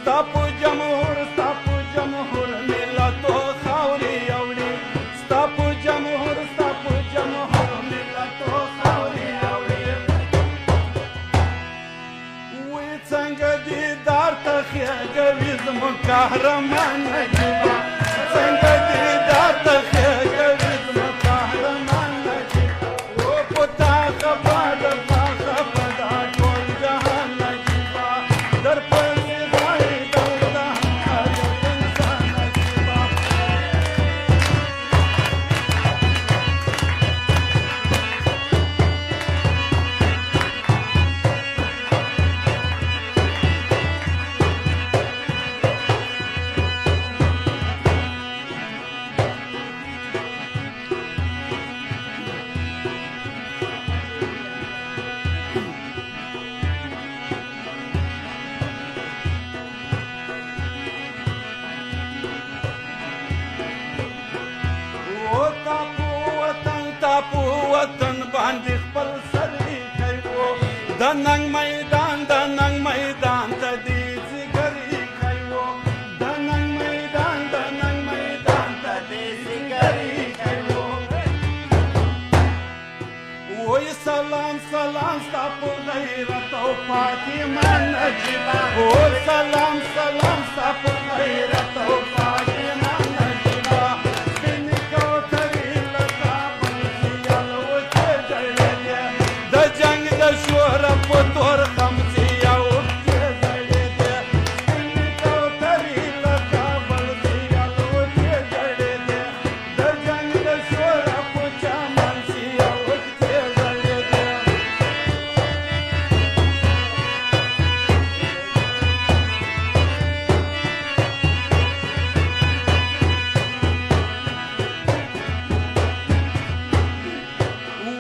ستا په جمهور ملتو خاورې اوړي ستا په جمهور ملتو خاورې اوړي وی څنګه دیدار ته خېږوي زموږ قهرمان نجیبه څنګه دیدار ته خېږوي زموږ قهرمان نجیبه و په تا خفه در تا خفه دا ټول جهان نجیبه در پسې غواړي دولت هر یو انسان نجیبه تا په وطن باندې خپل سر ایښی و د ننګ میدان ته دې ځیګر ایښی و د ننګ میدان ته دې ځیګر ایښی و وی سلام ستا په غیرت او فاطمه نجیبه و سلام ستا په غیرت او فاطمه نجیبه تور خمسي او کې زړې دي سپینې کوترې له کابل دي او کې زړې دي د جنګ د شوره په چمن سي او کې زړې دي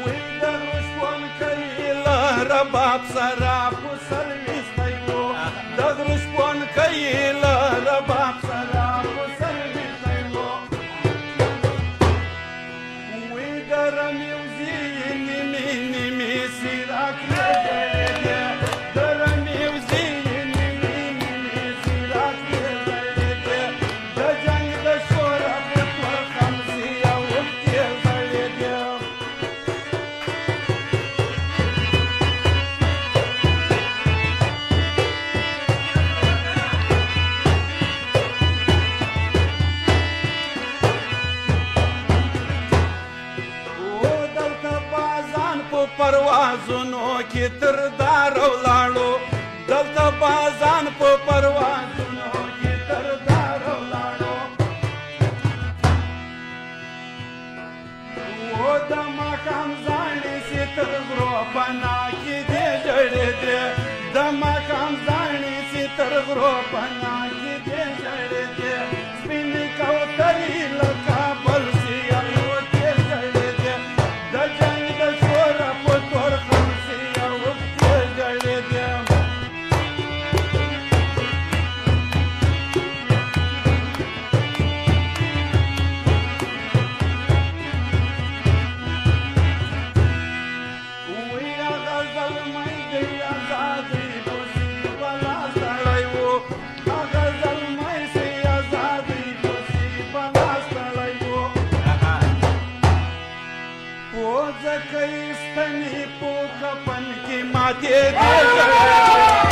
وی د رشوان کوي له رباب سره په سر ویستی و د غرشپون کوي له رباب سره په سر ویستی و وی د رمیوزي نیمې سیراک یې زړې دي د رمیوزي نیمې سیراک یې زړې دي د جنګ د شوره په تور خمسي او کې زړې دي پروازونو کې تر دار ولاړو دلته بازان په پروازونو کې تر دار ولاړو و د ماښام زاڼې سي تر غرو پناه کې دې ژړې دي د ماښام زاڼې سي تر غرو پناه کې دې ژړې دي سپینې کوترې له کابل سي او کې ژړې دي د جنګ د شوره په تور خمسي او کې ژړې دي وی هغه زلمی دی ازادي پسې په لاس تړی و هغه زلمی سي ازادي پسې په لاس تړی و پوځه کوي ستنې په کفن کې ماتې دې